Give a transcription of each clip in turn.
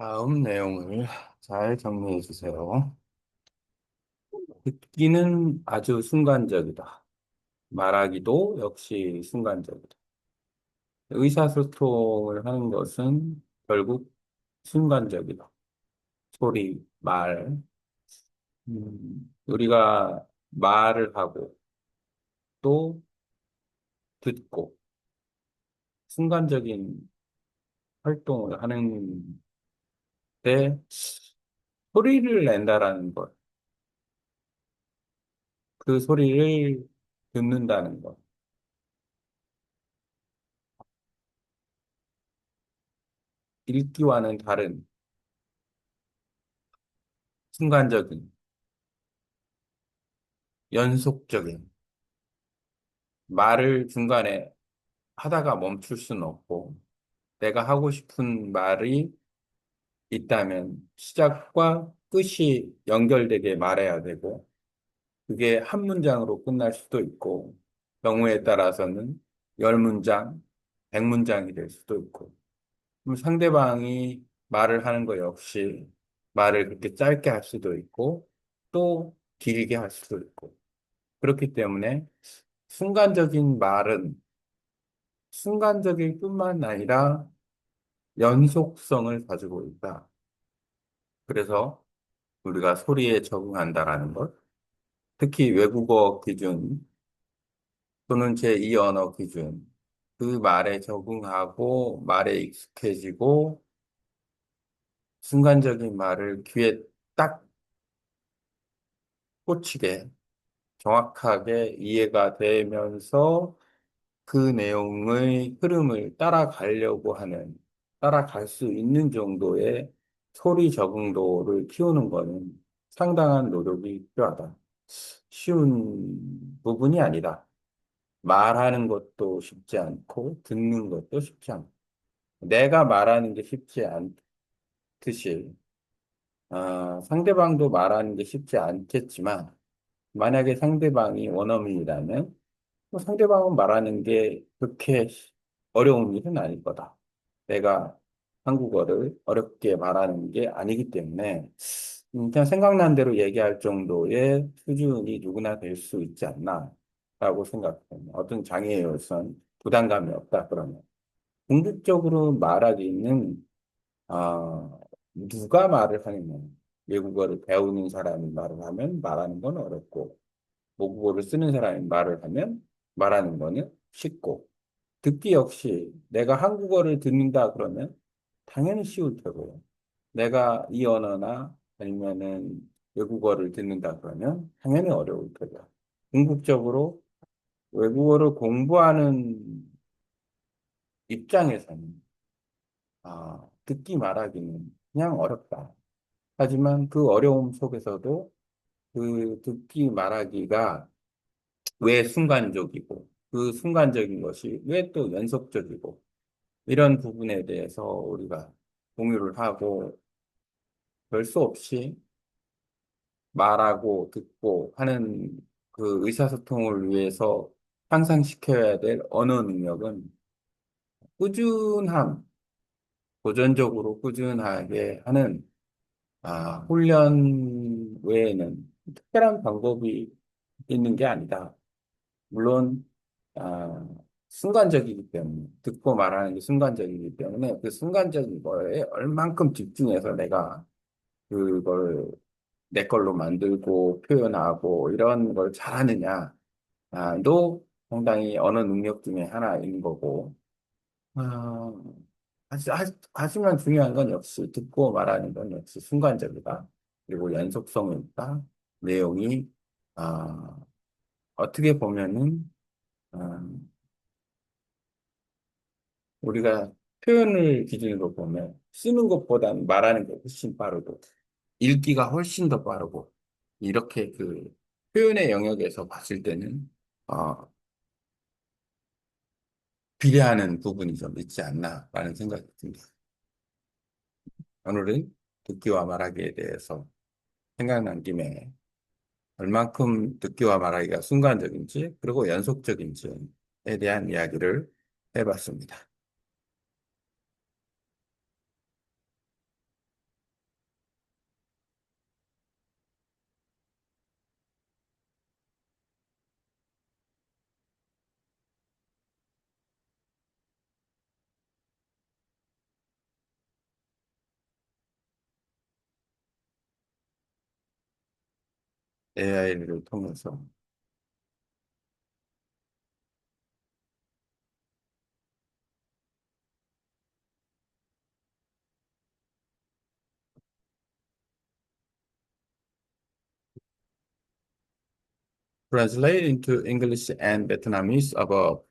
다음 내용을 잘 정리해 주세요. 듣기는 아주 순간적이다. 말하기도 역시 순간적이다. 의사소통을 하는 것은 결국 순간적이다. 소리, 말. 우리가 말을 하고 또 듣고 순간적인 활동을 하는데 소리를 낸다라는 것, 그 소리를 듣는다는 것, 읽기와는 다른 순간적인 연속적인 말을 중간에 하다가 멈출 수는 없고 내가 하고 싶은 말이 있다면 시작과 끝이 연결되게 말해야 되고 그게 한 문장으로 끝날 수도 있고 경우에 따라서는 열 문장, 백 문장이 될 수도 있고 그럼 상대방이 말을 하는 거 역시 말을 그렇게 짧게 할 수도 있고 또 길게 할 수도 있고 그렇기 때문에 순간적인 말은 순간적일 뿐만 아니라 연속성을 가지고 있다. 그래서 우리가 소리에 적응한다라는 것, 특히 외국어 기준 또는 제2 언어 기준, 그 말에 적응하고 말에 익숙해지고 순간적인 말을 귀에 딱 꽂히게 정확하게 이해가 되면서 그 내용의 흐름을 따라가려고 하는, 따라갈 수 있는 정도의 소리 적응도를 키우는 것은 상당한 노력이 필요하다. 쉬운 부분이 아니다. 말하는 것도 쉽지 않고, 듣는 것도 쉽지 않고, 내가 말하는 게 쉽지 않듯이, 상대방도 말하는 게 쉽지 않겠지만, 만약에 상대방이 원어민이라면, 상대방은 말하는 게 그렇게 어려운 일은 아닐 거다. 내가 한국어를 어렵게 말하는 게 아니기 때문에 그냥 생각난 대로 얘기할 정도의 수준이 누구나 될 수 있지 않나라고 생각합니다. 어떤 장애에선 부담감이 없다 그러면 궁극적으로 말하기는 누가 말을 하느냐. 외국어를 배우는 사람이 말을 하면 말하는 건 어렵고 모국어를 쓰는 사람이 말을 하면 말하는 거는 쉽고, 듣기 역시 내가 한국어를 듣는다 그러면 당연히 쉬울 테고, 내가 이 언어나 아니면은 외국어를 듣는다 그러면 당연히 어려울 테고, 궁극적으로 외국어를 공부하는 입장에서는 듣기 말하기는 그냥 어렵다. 하지만 그 어려움 속에서도 그 듣기 말하기가 왜 순간적이고 그 순간적인 것이 왜 또 연속적이고 이런 부분에 대해서 우리가 공유를 하고 별 수 없이 말하고 듣고 하는 그 의사소통을 위해서 향상시켜야 될 언어 능력은 꾸준함, 도전적으로 꾸준하게 하는 훈련 외에는 특별한 방법이 있는 게 아니다. 물론 아, 순간적이기 때문에 듣고 말하는 게 순간적이기 때문에 그 순간적인 거에 얼만큼 집중해서 내가 그걸 내 걸로 만들고 표현하고 이런 걸 잘하느냐도 상당히 언어 능력 중에 하나인 거고 아, 하지만 중요한 건 역시 듣고 말하는 건 역시 순간적이다. 그리고 연속성이 있다. 내용이 아, 어떻게 보면은 아, 우리가 표현을 기준으로 보면 쓰는 것보다는 말하는 게 훨씬 빠르고 읽기가 훨씬 더 빠르고 이렇게 그 표현의 영역에서 봤을 때는 어, 비례하는 부분이 좀 있지 않나라는 생각이 듭니다. 오늘은 듣기와 말하기에 대해서 생각난 김에 얼만큼 듣기와 말하기가 순간적인지 그리고 연속적인지에 대한 이야기를 해봤습니다. AI를 통해서. Translate into English and Vietnamese above.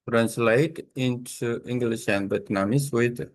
Translate into English and Vietnamese with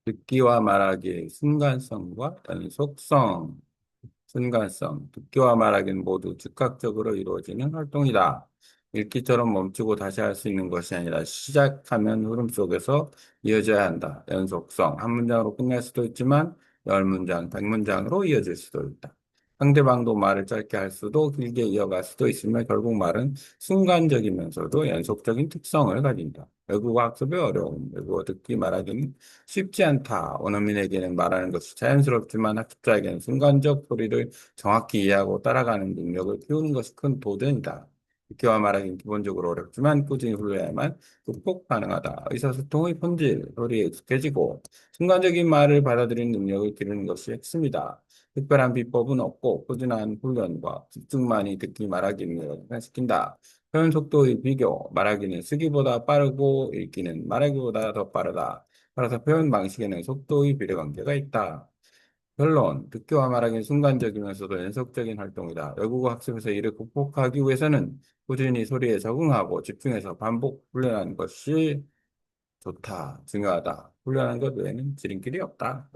듣기와 말하기의 순간성과 연속성. 순간성, 듣기와 말하기는 모두 즉각적으로 이루어지는 활동이다. 읽기처럼 멈추고 다시 할 수 있는 것이 아니라 시작하면 흐름 속에서 이어져야 한다. 연속성, 한 문장으로 끝날 수도 있지만 열 문장, 백 문장으로 이어질 수도 있다. 상대방도 말을 짧게 할 수도 길게 이어갈 수도 있으며 결국 말은 순간적이면서도 연속적인 특성을 가진다. 외국어 학습의 어려움, 외국어 듣기 말하기는 쉽지 않다. 원어민에게는 말하는 것이 자연스럽지만 학습자에게는 순간적 소리를 정확히 이해하고 따라가는 능력을 키우는 것이 큰 도전이다. 듣기와 말하기는 기본적으로 어렵지만 꾸준히 훈련해야만 극복 가능하다. 의사소통의 본질, 소리에 익숙해지고 순간적인 말을 받아들이는 능력을 기르는 것이 핵심이다. 특별한 비법은 없고 꾸준한 훈련과 집중만이 듣기 말하기를 향상시킨다. 표현 속도의 비교, 말하기는 쓰기보다 빠르고 읽기는 말하기보다 더 빠르다. 따라서 표현 방식에는 속도의 비례관계가 있다. 결론, 듣기와 말하기는 순간적이면서도 연속적인 활동이다. 외국어 학습에서 이를 극복하기 위해서는 꾸준히 소리에 적응하고 집중해서 반복 훈련하는 것이 좋다, 중요하다. 훈련하는 것 외에는 지름길이 없다.